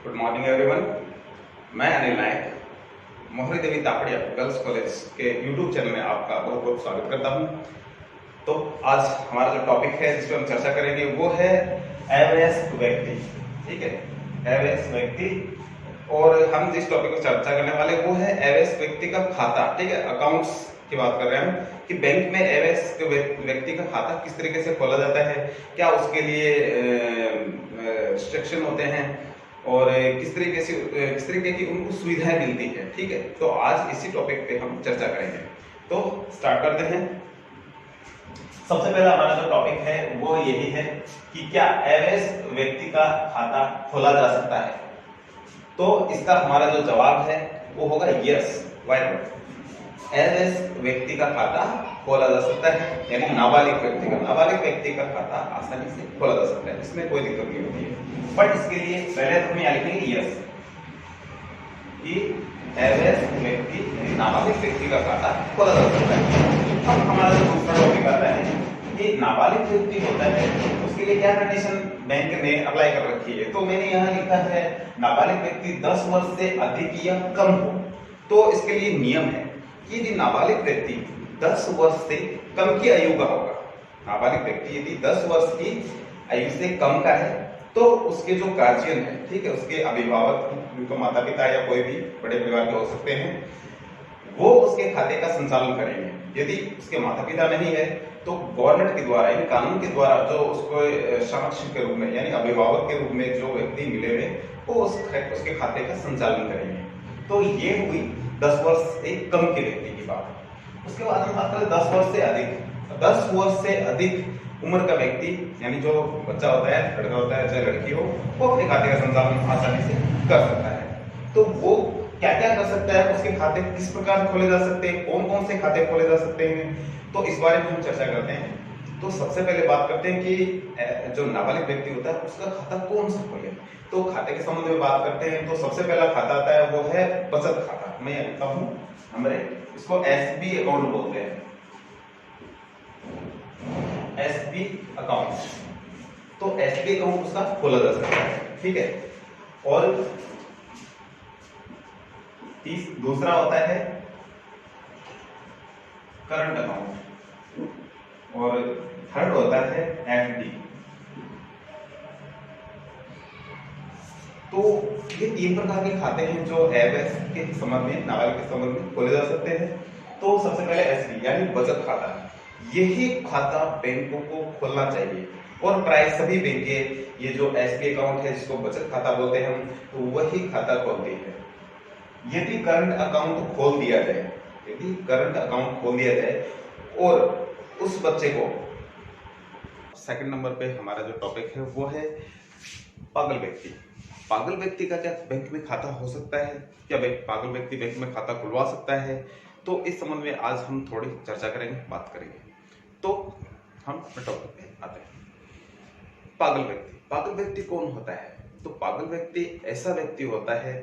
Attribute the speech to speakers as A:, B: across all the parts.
A: Good morning everyone. मैं अनिल नायक मोहरी देवी Tapadia girls college के यूट्यूब चैनल में आपका बहुत बहुत स्वागत करता हूं। तो आज हमारा जो टॉपिक है जिस पर हम चर्चा करेंगे वो है अवयस्क व्यक्ति। ठीक है, अवयस्क व्यक्ति। और हम जिस टॉपिक पर चर्चा करने वाले वो है अवयस्क व्यक्ति का खाता। ठीक है, अकाउंट्स की बात कर रहे हैं हम कि बैंक में अवयस्क व्यक्ति का खाता किस तरीके से खोला जाता है, क्या उसके लिए रिस्ट्रिक्शन होते हैं और किस तरीके की उनको सुविधाएं मिलती है। ठीक है, तो आज इसी टॉपिक पे हम चर्चा करेंगे। तो स्टार्ट करते हैं। सबसे पहला हमारा जो टॉपिक है वो यही है कि क्या अवयस्क व्यक्ति का खाता खोला जा सकता है। तो इसका हमारा जो जवाब है वो होगा यस। Why not? अवयस्क व्यक्ति का खाता खोला जा सकता है, यानी नाबालिग व्यक्ति का खाता आसानी से खोला जा सकता है, इसमें कोई दिक्कत नहीं होती है। बट इसके लिए पहले तो हम यहाँ लिखेंगे यस कि अवयस्क व्यक्ति यानी नाबालिग व्यक्ति का खाता खोला जा सकता है। अब हमारा जो दूसरा टॉपिक आता है कि नाबालिग व्यक्ति होता है उसके लिए क्या कंडीशन बैंक ने अप्लाई कर रखी है। तो मैंने यहाँ लिखा है नाबालिग व्यक्ति 10 वर्ष से अधिक या कम हो। तो इसके लिए नियम है कि यदि नाबालिग व्यक्ति 10 वर्ष से कम की आयु का होगा, नाबालिग व्यक्ति यदि 10 वर्ष की आयु से कम का है तो उसके जो गार्जियन है, ठीक है, उसके अभिभावक, उनके माता पिता या कोई भी बड़े परिवार के हो सकते हैं, वो उसके खाते का संचालन करेंगे। यदि उसके माता पिता नहीं है तो गवर्नमेंट के द्वारा यानी कानून के द्वारा जो उसको समक्ष के रूप में यानी अभिभावक के रूप में जो व्यक्ति मिले हुए वो उसके खाते का संचालन करेंगे। तो ये हुई 10 वर्ष से कम के व्यक्ति की बात। उसके बाद हम बात करें 10 वर्ष से अधिक। 10 वर्ष से अधिक उम्र का व्यक्ति यानी जो बच्चा होता है, लड़का होता है चाहे लड़की हो, वो अपने खाते का संचालन आसानी से कर सकता है। तो वो क्या क्या कर सकता है, उसके खाते किस प्रकार खोले जा सकते हैं, कौन कौन से खाते खोले जा सकते हैं, तो इस बारे में हम चर्चा करते हैं। तो सबसे पहले बात करते हैं कि जो नाबालिग व्यक्ति होता है उसका खाता कौन सा खोले। तो खाते के संबंध में बात करते हैं तो सबसे पहला खाता आता है वो है बचत खाता। मैं लिखता हूं हमारे, इसको एसबी अकाउंट बोलते हैं, एसबी अकाउंट। तो एसबी अकाउंट उसका खोला जा सकता है। ठीक है, और दूसरा होता है करंट अकाउंट और थर्ड होता है एफडी। तो ये 3 प्रकार के खाते हैं जो अवयस्क के संबंध में, नाबालिग के संबंध में खोले जा सकते हैं। तो सबसे पहले एसबी यानी बचत खाता, यही खाता बैंकों को खोलना चाहिए और प्राय सभी बैंकें ये जो एसबी अकाउंट है जिसको बचत खाता बोलते हैं हम, तो वही खाता खोलती है। यदि करंट अकाउंट खोल दिया जाए, यदि करंट अकाउंट खोल दिया जाए और उस बच्चे को, सेकंड नंबर पे हमारा जो टॉपिक है वो है पागल व्यक्ति। पागल व्यक्ति का क्या बैंक में खाता हो सकता है, क्या पागल व्यक्ति बैंक में खाता खुलवा सकता है? तो इस संबंध में आज हम थोड़ी चर्चा करेंगे, बात करेंगे। तो हम अपने टॉपिक पे आते हैं। पागल व्यक्ति कौन होता है? तो पागल व्यक्ति ऐसा व्यक्ति होता है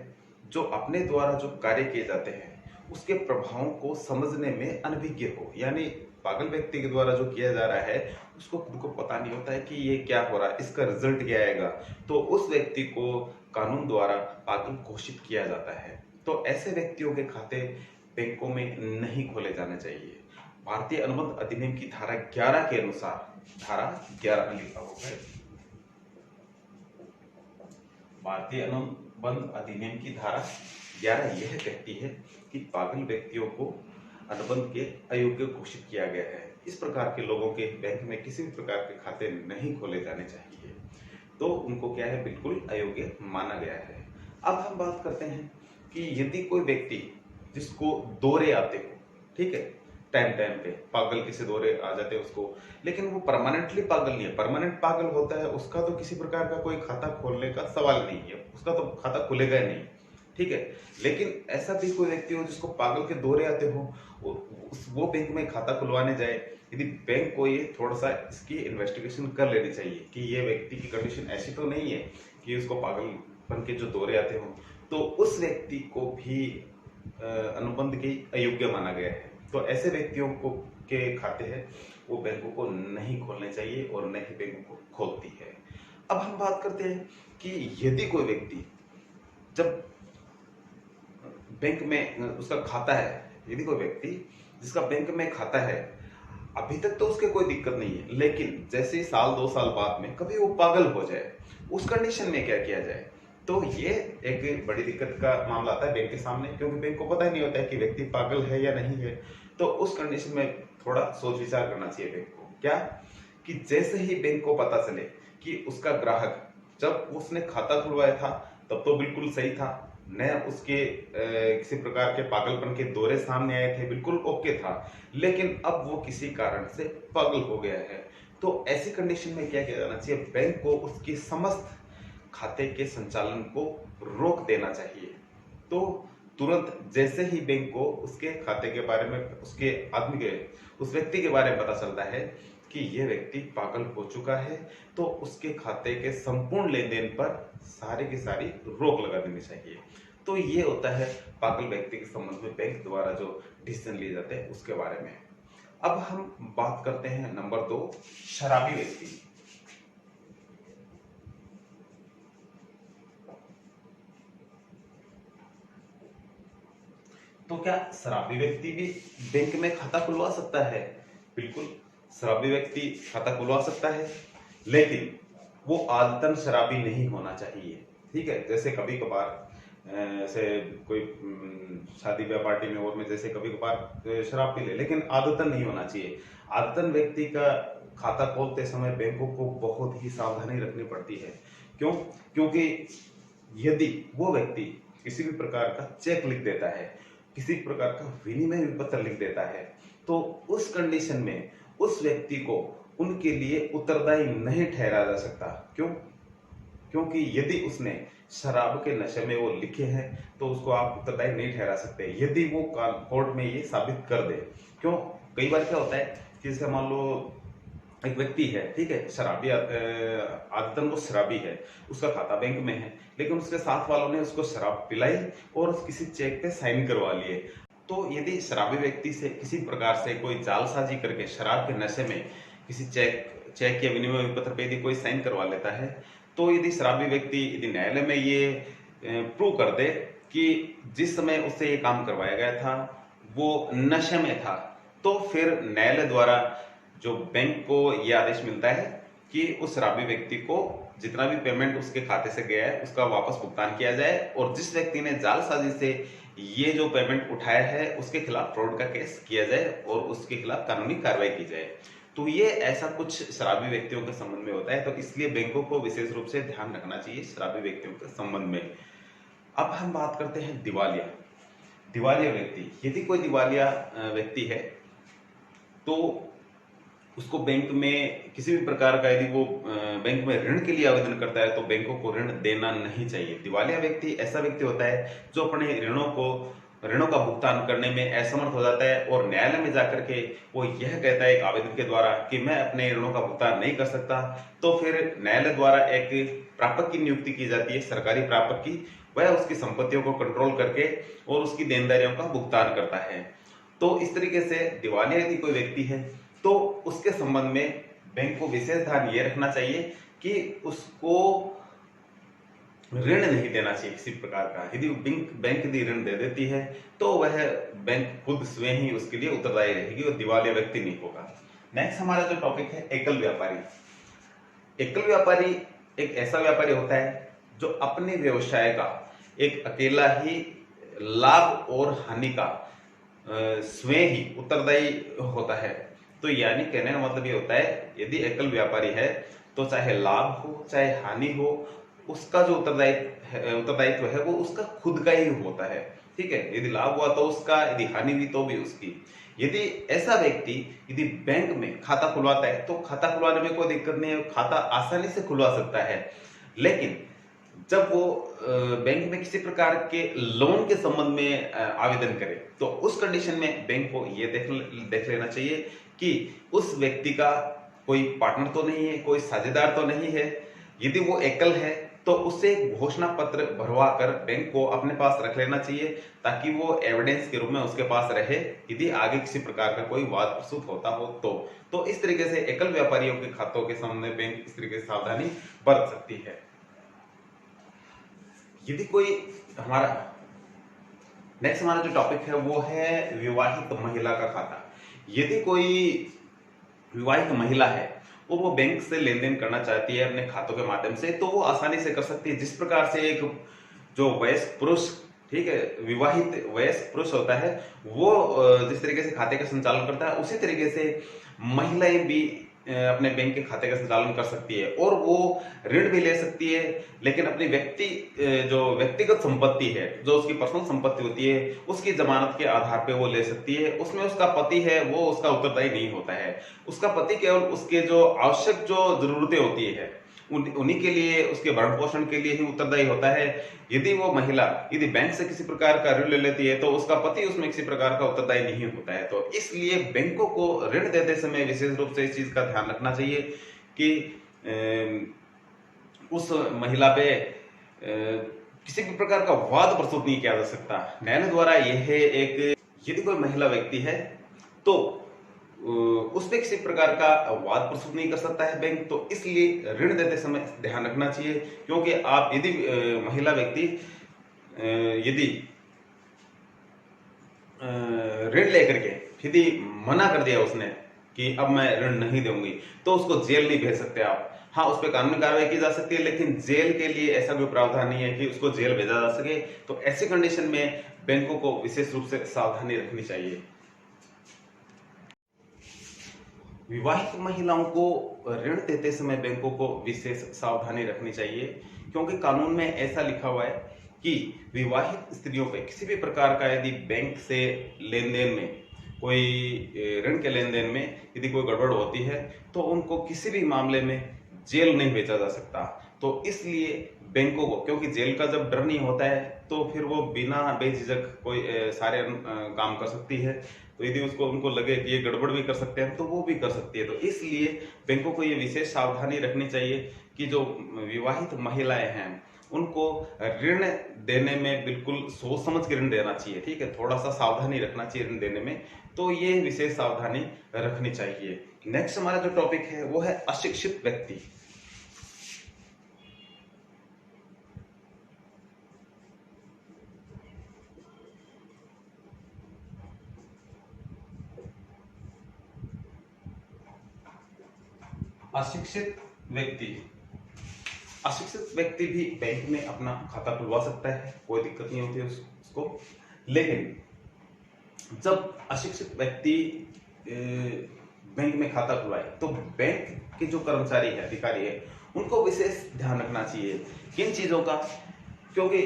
A: जो अपने द्वारा जो कार्य किए जाते हैं उसके प्रभावों को समझने में अनभिज्ञ हो। यानी पागल व्यक्ति के द्वारा जो किया जा रहा है उसको खुद को पता नहीं होता है कि ये क्या हो रहा है, इसका रिजल्ट क्या आएगा। तो उस व्यक्ति को कानून द्वारा पागल घोषित किया जाता है। तो ऐसे व्यक्तियों के खाते बैंकों में नहीं खोले जाने चाहिए। भारतीय अनुबंध अधिनियम की धारा 11 के अनुसार, धारा 11 लिखा होगा, भारतीय अनुबंध अधिनियम की धारा 11 यह कहती है कि पागल व्यक्तियों को अनुबंध के अयोग्य घोषित किया गया है। इस प्रकार के लोगों के बैंक में किसी भी प्रकार के खाते नहीं खोले जाने चाहिए। तो उनको क्या है, बिल्कुल अयोग्य माना गया है। अब हम बात करते हैं कि यदि कोई व्यक्ति जिसको दौरे आते हो, ठीक है, टाइम टाइम पे पागल किसी दौरे आ जाते हैं उसको, लेकिन वो परमानेंटली पागल नहीं है। परमानेंट पागल होता है उसका तो किसी प्रकार का कोई खाता खोलने का सवाल नहीं है, उसका तो खाता खुलेगा ही नहीं। ठीक है, लेकिन ऐसा भी कोई व्यक्ति हो जिसको पागल के दौरे आते हो, वो बैंक में खाता खुलवाने जाए, यदि बैंक को ये थोड़ा सा इसकी इन्वेस्टिगेशन कर लेनी चाहिए कि ये व्यक्ति की कंडीशन ऐसी तो नहीं है कि उसको पागलपन के जो दौरे आते हो, तो उस व्यक्ति को भी अनुबंध के अयोग्य माना गया है। तो ऐसे व्यक्तियों को के खाते हैं वो बैंकों को नहीं खोलने चाहिए और न ही बैंकों को खोलती है। अब हम बात करते हैं कि यदि कोई व्यक्ति जब बैंक में उसका खाता है, यदि कोई व्यक्ति जिसका बैंक में खाता है, अभी तक तो उसके कोई दिक्कत नहीं है, लेकिन जैसे ही साल 2 साल बाद में कभी वो पागल हो जाए, उस कंडीशन में क्या किया जाए? तो ये एक बड़ी दिक्कत का मामला आता है बैंक के सामने, क्योंकि बैंक को पता ही नहीं होता है कि व्यक्ति पागल है या नहीं है। तो उस कंडीशन में थोड़ा सोच विचार करना चाहिए बैंक को। क्या कि जैसे ही बैंक को पता चले कि उसका ग्राहक जब उसने खाता खुलवाया था तब तो बिल्कुल सही था, न उसके किसी प्रकार के पागलपन के दौरे सामने आए थे, बिल्कुल ओके था, लेकिन अब वो किसी कारण से पागल हो गया है, तो ऐसी कंडीशन में क्या किया जाना चाहिए? बैंक को उसकी समस्त खाते के संचालन को रोक देना चाहिए। तो तुरंत जैसे ही बैंक को उसके खाते के बारे में, उसके आदमी के, उस व्यक्ति के बारे में पता चलता है कि यह व्यक्ति पागल हो चुका है, तो उसके खाते के संपूर्ण लेन देन पर सारी की सारी रोक लगा देनी चाहिए। तो ये होता है पागल व्यक्ति के संबंध में बैंक द्वारा जो डिसीजन लिए जाते हैं उसके बारे में। अब हम बात करते हैं नंबर 2, शराबी व्यक्ति। तो क्या शराबी व्यक्ति भी बैंक में खाता खुलवा सकता है? बिल्कुल, शराबी व्यक्ति खाता खुलवा सकता है, लेकिन वो आदतन शराबी नहीं होना चाहिए। ठीक है, जैसे कभी कभार ऐसे कोई शादी ब्याह पार्टी में और में जैसे कभी कभार शराब पी ले, लेकिन आदतन नहीं होना चाहिए। आदतन व्यक्ति का खाता खोलते समय बैंकों को बहुत ही सावधानी रखनी पड़ती है। क्यों? क्योंकि यदि वो व्यक्ति किसी भी प्रकार का चेक लिख देता है, किसी प्रकार का विनिमय पत्र लिख देता है, तो उस कंडीशन में उस व्यक्ति को उनके लिए उत्तरदायी नहीं ठहराया जा सकता। क्यों? क्योंकि यदि उसने शराब के नशे में वो लिखे हैं तो उसको आप उत्तरदायी नहीं ठहरा सकते, यदि वो कोर्ट में ये साबित कर दे। क्यों? कई बार क्या होता है कि जैसे मान लो एक व्यक्ति है, ठीक है, शराबी, आदतन वो शराबी है, उसका खाता बैंक में है, लेकिन उसके साथ वालों ने उसको शराब पिलाई और किसी चेक पे साइन करवा लिए। तो यदि शराबी व्यक्ति से किसी प्रकार से कोई जालसाजी करके शराब के नशे में किसी चेक या विनिमय पत्र पे यदि कोई साइन करवा लेता है, तो यदि शराबी व्यक्ति यदि न्यायालय में ये प्रूव कर दे कि जिस समय उससे ये काम करवाया गया था वो नशे में था, तो फिर न्यायालय द्वारा जो बैंक को यह आदेश मिलता है कि उस शराबी व्यक्ति को जितना भी पेमेंट उसके खाते से गया है उसका वापस भुगतान किया जाए, और जिस व्यक्ति ने जालसाजी से ये जो पेमेंट उठाया है उसके खिलाफ फ्रॉड का केस किया जाए और उसके खिलाफ कानूनी कार्रवाई की जाए। तो ये ऐसा कुछ शराबी व्यक्तियों के संबंध में होता है, तो इसलिए बैंकों को विशेष रूप से ध्यान रखना चाहिए शराबी व्यक्तियों के संबंध में। अब हम बात करते हैं दिवालिया। दिवालिया व्यक्ति, यदि कोई दिवालिया व्यक्ति है तो उसको बैंक में किसी भी प्रकार का यदि वो बैंक में ऋण के लिए आवेदन करता है तो बैंकों को ऋण देना नहीं चाहिए। दिवालिया व्यक्ति ऐसा व्यक्ति होता है जो अपने ऋणों का भुगतान करने में असमर्थ हो जाता है और न्यायालय में जाकर के वो यह कहता है एक आवेदन के द्वारा कि मैं अपने ऋणों का भुगतान नहीं कर सकता, तो फिर न्यायालय द्वारा एक प्रापक की नियुक्ति की जाती है, सरकारी प्रापक की। वह उसकी संपत्तियों को कंट्रोल करके और उसकी देनदारियों का भुगतान करता है। तो इस तरीके से दिवालिया यदि कोई व्यक्ति है तो उसके संबंध में बैंक को विशेष ध्यान ये रखना चाहिए कि उसको ऋण नहीं देना चाहिए किसी प्रकार का। यदि बैंक यदि ऋण दे देती है तो वह बैंक खुद स्वयं ही उसके लिए उत्तरदायी रहेगी और दिवालिया व्यक्ति नहीं होगा। नेक्स्ट हमारा जो टॉपिक है एकल व्यापारी। एकल व्यापारी एक ऐसा व्यापारी होता है जो अपने व्यवसाय का एक अकेला ही लाभ और हानि का स्वयं ही उत्तरदायी होता है। तो यानी कहने का मतलब ये होता है यदि एकल व्यापारी है तो चाहे लाभ हो चाहे हानि हो, उसका जो उत्तरदायित्व है वो उसका खुद का ही होता है। ठीक है, यदि लाभ हुआ तो उसका, यदि हानि हुई तो भी उसकी। यदि ऐसा व्यक्ति यदि बैंक में खाता खुलवाता है तो खाता खुलवाने में कोई दिक्कत नहीं है, खाता आसानी से खुलवा सकता है। लेकिन जब वो बैंक में किसी प्रकार के लोन के संबंध में आवेदन करे तो उस कंडीशन में बैंक को ये देख लेना चाहिए कि उस व्यक्ति का कोई पार्टनर तो नहीं है, कोई साझेदार तो नहीं है। यदि वो एकल है तो उससे घोषणा पत्र भरवा कर बैंक को अपने पास रख लेना चाहिए ताकि वो एविडेंस के रूप में उसके पास रहे यदि आगे किसी प्रकार का कोई वाद प्रस्तुत होता हो तो इस तरीके से एकल व्यापारियों के खातों के सामने बैंक इस तरीके से सावधानी बरत सकती है। यदि कोई हमारा नेक्स्ट हमारा जो टॉपिक है वो है विवाहित महिला का खाता। यदि कोई विवाहित महिला है और वो बैंक से लेन देन करना चाहती है अपने खातों के माध्यम से, तो वो आसानी से कर सकती है। जिस प्रकार से एक जो वयस्क पुरुष, ठीक है, विवाहित वयस्क पुरुष होता है, वो जिस तरीके से खाते का संचालन करता है, उसी तरीके से महिलाएं भी अपने बैंक के खाते का संचालन कर सकती है और वो ऋण भी ले सकती है। लेकिन अपनी जो व्यक्तिगत संपत्ति है, जो उसकी पर्सनल संपत्ति होती है, उसकी जमानत के आधार पे वो ले सकती है। उसमें उसका पति है वो उसका उत्तरदायी नहीं होता है। उसका पति केवल उसके जो आवश्यक जो जरूरतें होती है उन्हीं के लिए, उसके भरण पोषण के लिए ही उत्तरदायी होता है। यदि वो महिला यदि बैंक से किसी प्रकार का ऋण ले लेती है तो उसका पति उसमें किसी प्रकार का उत्तरदायी नहीं होता है। तो इसलिए बैंकों को ऋण देते समय विशेष रूप से इस चीज का ध्यान रखना चाहिए कि उस महिला पे किसी भी प्रकार का वाद प्रस्तुत नहीं किया जा सकता। न्यायालय द्वारा यह एक, यदि कोई महिला व्यक्ति है तो उस पे किसी प्रकार का वाद प्रस्तुत नहीं कर सकता है बैंक। तो इसलिए ऋण देते समय ध्यान रखना चाहिए, क्योंकि आप यदि महिला व्यक्ति यदि ऋण लेकर के यदि मना कर दिया उसने कि अब मैं ऋण नहीं दूंगी, तो उसको जेल नहीं भेज सकते आप। हाँ, उस पर कानूनी कार्रवाई की जा सकती है, लेकिन जेल के लिए ऐसा कोई प्रावधान नहीं है कि उसको जेल भेजा जा सके। तो ऐसी कंडीशन में बैंकों को विशेष रूप से सावधानी रखनी चाहिए। विवाहित महिलाओं को ऋण देते समय बैंकों को विशेष सावधानी रखनी चाहिए, क्योंकि कानून में ऐसा लिखा हुआ है कि विवाहित स्त्रियों पे किसी भी प्रकार का यदि बैंक से लेन देन में, कोई ऋण के लेन देन में यदि कोई गड़बड़ होती है तो उनको किसी भी मामले में जेल नहीं भेजा जा सकता। तो इसलिए बैंकों को, क्योंकि जेल का जब डर नहीं होता है तो फिर वो बिना बेझिझक कोई सारे काम कर सकती है। तो यदि उसको उनको लगे कि ये गड़बड़ भी कर सकते हैं तो वो भी कर सकती है। तो इसलिए बैंकों को ये विशेष सावधानी रखनी चाहिए कि जो विवाहित महिलाएं हैं उनको ऋण देने में बिल्कुल सोच समझ के ऋण देना चाहिए। ठीक है, थोड़ा सा सावधानी रखना चाहिए ऋण देने में, तो ये विशेष सावधानी रखनी चाहिए। नेक्स्ट हमारा जो टॉपिक है वो है अशिक्षित व्यक्ति। अशिक्षित व्यक्ति अशिक्षित व्यक्ति भी बैंक में अपना खाता खुलवा सकता है, कोई दिक्कत नहीं होती है उसको। लेकिन जब अशिक्षित व्यक्ति बैंक में खाता खुलवाए तो बैंक के जो कर्मचारी है, अधिकारी है, उनको विशेष ध्यान रखना चाहिए किन चीजों का, क्योंकि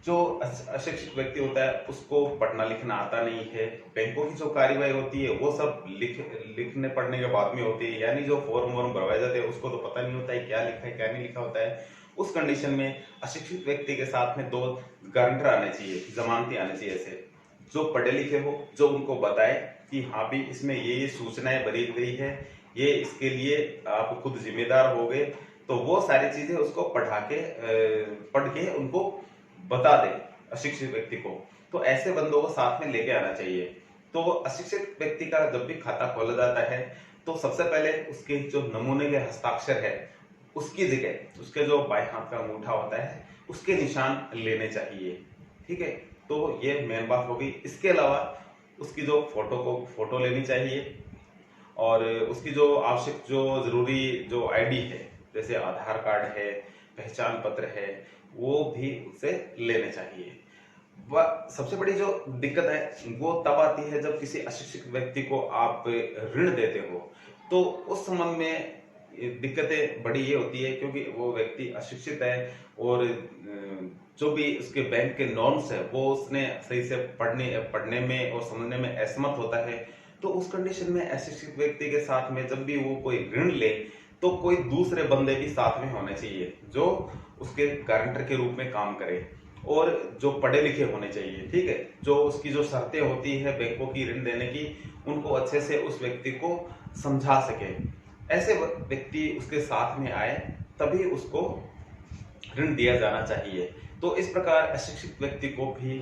A: जो अशिक्षित व्यक्ति होता है उसको पढ़ना लिखना आता नहीं है। बैंकों की जो कार्यवाही होती है वो सब लिखने पढ़ने के बाद में होती है, यानी जो फॉर्म वॉर्म भरवाए जाते हैं उसको तो पता नहीं होता है क्या लिखा है क्या नहीं लिखा होता है। उस कंडीशन में अशिक्षित व्यक्ति के साथ में 2 गारंटर आने चाहिए, जमानती आने चाहिए, ऐसे जो पढ़े लिखे हो, जो उनको बताए कि हाँ भी इसमें ये सूचनाएं भरी गई है, ये इसके लिए आप खुद जिम्मेदार हो गए। तो वो सारी चीजें उसको पढ़ के उनको बता दे अशिक्षित व्यक्ति को। तो ऐसे बंदों को साथ में लेके आना चाहिए। तो अशिक्षित व्यक्ति का जब भी खाता खोला जाता है तो सबसे पहले उसके जो नमूने के हस्ताक्षर है उसकी जगह उसके जो बाएं हाथ का अंगूठा होता है उसके निशान लेने चाहिए। ठीक है, तो ये मेन बात हो गई। इसके अलावा उसकी जो फोटो लेनी चाहिए और उसकी जो आवश्यक जो जरूरी जो आईडी है, जैसे आधार कार्ड है, पहचान पत्र है, वो भी उससे लेने चाहिए। वह सबसे बड़ी जो दिक्कत है वो तब आती है जब किसी अशिक्षित व्यक्ति को आप ऋण देते हो, तो उस संबंध में दिक्कतें बड़ी ये होती है क्योंकि वो व्यक्ति अशिक्षित है और जो भी उसके बैंक के नॉर्म्स है वो उसने सही से पढ़ने में और समझने में असमर्थ होता है। तो उस कंडीशन में अशिक्षित व्यक्ति के साथ में जब भी वो कोई ऋण ले तो कोई दूसरे बंदे भी साथ में होने चाहिए जो उसके गारंटर के रूप में काम करे और जो पढ़े लिखे होने चाहिए। ठीक है, जो उसकी जो शर्तें होती है बैंकों की ऋण देने की उनको अच्छे से उस व्यक्ति को समझा सके। ऐसे व्यक्ति उसके साथ में आए तभी उसको ऋण दिया जाना चाहिए। तो इस प्रकार अशिक्षित व्यक्ति को भी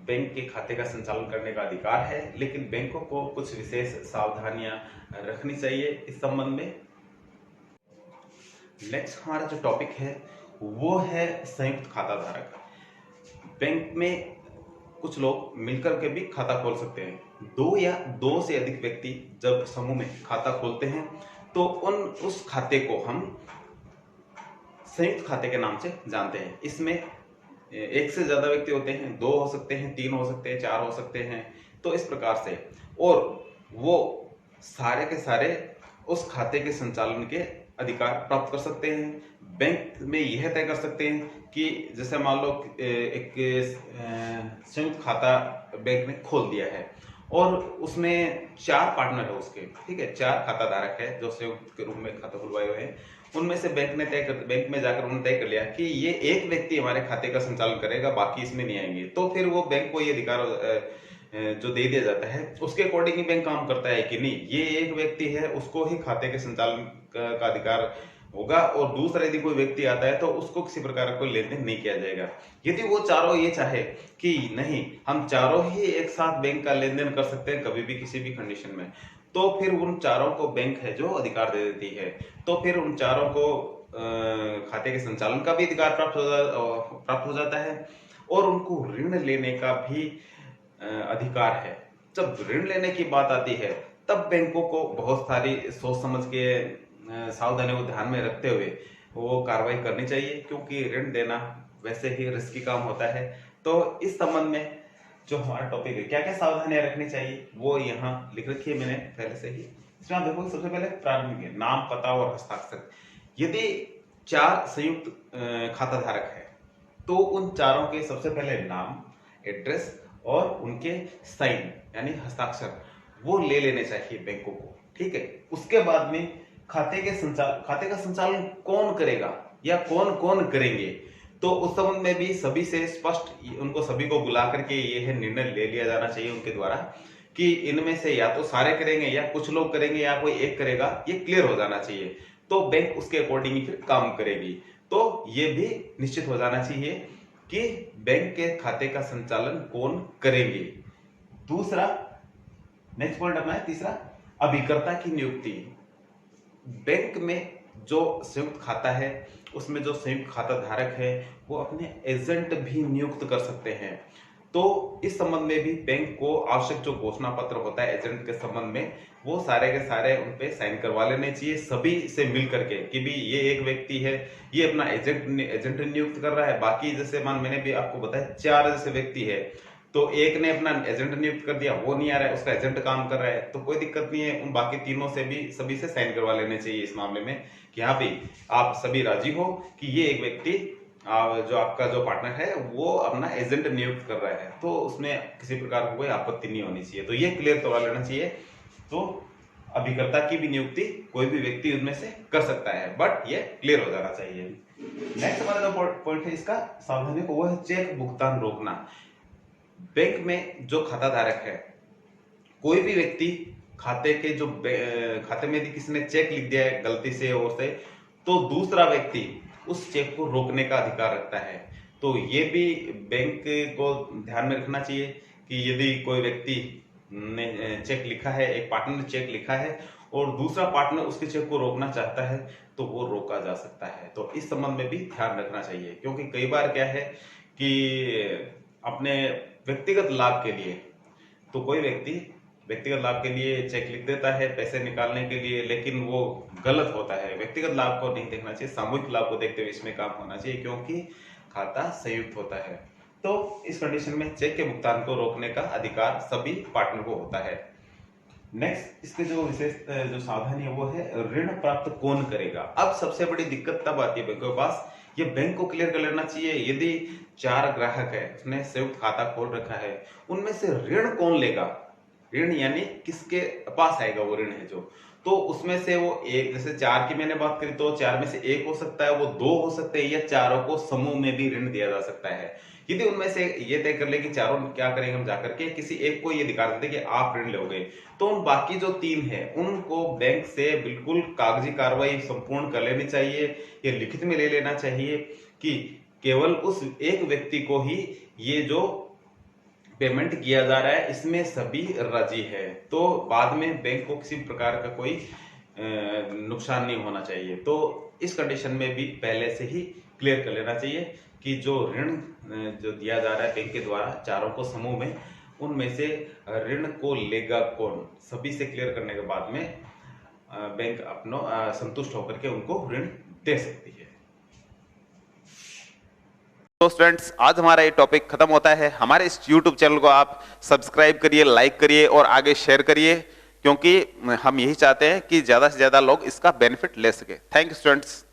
A: बैंक के खाते का संचालन करने का अधिकार है, लेकिन बैंकों को कुछ विशेष सावधानियां रखनी चाहिए इस संबंध में। नेक्स्ट हमारा जो टॉपिक है वो है संयुक्त खाता धारक। बैंक में कुछ लोग मिलकर के भी खाता खोल सकते हैं। दो या दो से अधिक व्यक्ति जब समूह में खाता खोलते हैं तो उस खाते को हम संयुक्त खाते के नाम से जानते हैं। इसमें एक से ज्यादा व्यक्ति होते हैं, दो हो सकते हैं, तीन हो सकते हैं, चार हो सकते हैं। तो इस प्रकार से, और वो सारे के सारे उस खाते के संचालन के अधिकार प्राप्त कर सकते हैं। बैंक में यह तय कर सकते हैं कि जैसे मान लो एक संयुक्त खाता बैंक ने खोल दिया है और उसमें 4 पार्टनर है उसके, ठीक है, 4 खाता धारक है जो संयुक्त के रूप में खाता खुलवाए हुए हैं। उनमें से बैंक में जाकर उन्होंने तय कर लिया कि ये एक व्यक्ति हमारे खाते का संचालन करेगा, बाकी इसमें नहीं आएंगे। तो फिर वो बैंक को ये अधिकार जो दे दिया जाता है उसके अकॉर्डिंग ही बैंक काम करता है कि नहीं, ये एक व्यक्ति है उसको ही खाते के संचालन का अधिकार होगा, और दूसरा यदि कोई व्यक्ति आता है तो उसको किसी प्रकार का कोई लेन देन नहीं किया जाएगा। यदि वो चारों ये चाहे कि नहीं, हम चारों ही एक साथ बैंक का लेन देन कर सकते हैं कभी भी किसी भी कंडीशन में, तो फिर उन चारों को बैंक है जो अधिकार दे देती है। तो फिर उन चारों को खाते के संचालन का भी अधिकार प्राप्त हो जाता है, और उनको ऋण लेने का भी अधिकार है। जब ऋण लेने की बात आती है तब बैंकों को बहुत सारी सोच समझ के सावधानियों को ध्यान में रखते हुए वो कार्रवाई करनी चाहिए, क्योंकि ऋण देना वैसे ही रिस्की काम होता है। तो इस संबंध में जो हमारा टॉपिक है, क्या क्या सावधानियां रखनी चाहिए, वो यहाँ लिख रखी है मैंने पहले से ही। इसमें आप देखो, सबसे पहले प्रारंभिक है नाम, पता और हस्ताक्षर। यदि 4 संयुक्त खाता धारक है तो उन चारों के सबसे पहले नाम, एड्रेस और उनके साइन यानी हस्ताक्षर वो ले लेने चाहिए बैंकों को, ठीक है। उसके बाद में खाते का संचालन कौन करेगा या कौन कौन करेंगे, तो उस संबंध में भी सभी से स्पष्ट उनको सभी को बुला करके यह निर्णय ले लिया जाना चाहिए उनके द्वारा कि इनमें से या तो सारे करेंगे या कुछ लोग करेंगे या कोई एक करेगा, ये क्लियर हो जाना चाहिए। तो बैंक उसके अकॉर्डिंग ही फिर काम करेगी। तो ये भी निश्चित हो जाना चाहिए कि बैंक के खाते का संचालन कौन करेंगे। दूसरा, नेक्स्ट पॉइंट अपना है तीसरा, अभिकर्ता की नियुक्ति। बैंक में जो संयुक्त खाता है उसमें जो संयुक्त खाता धारक है वो अपने एजेंट भी नियुक्त कर सकते हैं। तो इस संबंध में भी बैंक को आवश्यक जो घोषणा पत्र होता है एजेंट के संबंध में, वो सारे के सारे उन पे साइन करवा लेने चाहिए सभी से मिल करके कि भी ये एक व्यक्ति है, ये अपना एजेंट नियुक्त कर रहा है। बाकी जैसे मैंने भी आपको बताया 4 जैसे व्यक्ति है, तो एक ने अपना एजेंट नियुक्त कर दिया, वो नहीं आ रहा है, उसका एजेंट काम कर रहा है, तो कोई दिक्कत नहीं है। उन बाकी तीनों से भी सभी से साइन करवा लेने चाहिए इस मामले में कि हाँ भाई आप सभी राजी हो कि ये एक व्यक्ति जो आपका जो पार्टनर है वो अपना एजेंट नियुक्त कर रहा है, तो उसमें किसी प्रकार की कोई आपत्ति नहीं होनी चाहिए। तो ये क्लियर करवा लेना चाहिए। तो अभिकर्ता की भी नियुक्ति कोई भी व्यक्ति उनमें से कर सकता है, बट ये क्लियर हो जाना चाहिए। नेक्स्ट हमारा जो पॉइंट है इसका सावधानी को, वो है चेक भुगतान रोकना। बैंक में जो खाता धारक है, कोई भी व्यक्ति खाते के जो खाते में यदि किसी ने चेक लिख दिया है गलती से और से, तो दूसरा व्यक्ति उस चेक को रोकने का अधिकार रखता है। तो ये भी बैंक को ध्यान में रखना चाहिए कि यदि कोई व्यक्ति ने चेक लिखा है, एक पार्टनर ने चेक लिखा है और दूसरा पार्टनर उसके चेक को रोकना चाहता है तो वो रोका जा सकता है। तो इस संबंध में भी ध्यान रखना चाहिए, क्योंकि कई बार क्या है कि अपने व्यक्तिगत लाभ के लिए, तो कोई व्यक्ति व्यक्तिगत लाभ के लिए चेक लिख देता है पैसे निकालने के लिए, लेकिन वो गलत होता है। व्यक्तिगत लाभ को नहीं देखना चाहिए, सामूहिक लाभ को देखते हुए इसमें काम होना चाहिए, क्योंकि खाता संयुक्त होता है। तो इस कंडीशन में चेक के भुगतान को रोकने का अधिकार सभी पार्टनर को होता है। नेक्स्ट इसके जो विशेष जो सावधानी है वो है ऋण प्राप्त कौन करेगा। अब सबसे बड़ी दिक्कत तब आती है बैंक के पास, ये बैंक को क्लियर कर लेना चाहिए। यदि 4 ग्राहक है, उसने संयुक्त खाता खोल रखा है, उनमें से ऋण कौन लेगा, ऋण यानी किसके पास आएगा वो ऋण है जो, तो उसमें से वो एक, जैसे 4 की मैंने बात करी तो 4 में से एक हो सकता है, वो 2 हो सकते हैं, या चारों को समूह में भी ऋण दिया जा सकता है। यदि उनमें से ये तय कर ले कि चारों क्या करेंगे, हम जाकर के किसी एक को ये अधिकार देते कि आप ऋण लोगे, तो उन बाकी जो 3 है उनको बैंक से बिल्कुल कागजी कार्रवाई संपूर्ण कर लेनी चाहिए, ये लिखित में ले लेना चाहिए कि केवल उस एक व्यक्ति को ही ये जो पेमेंट किया जा रहा है इसमें सभी राजी है। तो बाद में बैंक को किसी प्रकार का कोई नुकसान नहीं होना चाहिए। तो इस कंडीशन में भी पहले से ही
B: क्लियर कर लेना चाहिए कि जो ऋण जो दिया जा रहा है बैंक के द्वारा चारों को समूह में, उनमें से ऋण को लेगा कौन, सभी से क्लियर करने के बाद में बैंक अपना संतुष्ट होकर के उनको ऋण दे सकती है।
A: तो स्टूडेंट्स, आज हमारा ये टॉपिक खत्म होता है। हमारे इस YouTube चैनल को आप सब्सक्राइब करिए, लाइक करिए और आगे शेयर करिए, क्योंकि हम यही चाहते हैं कि ज्यादा से ज्यादा लोग इसका बेनिफिट ले सके। Thank you students.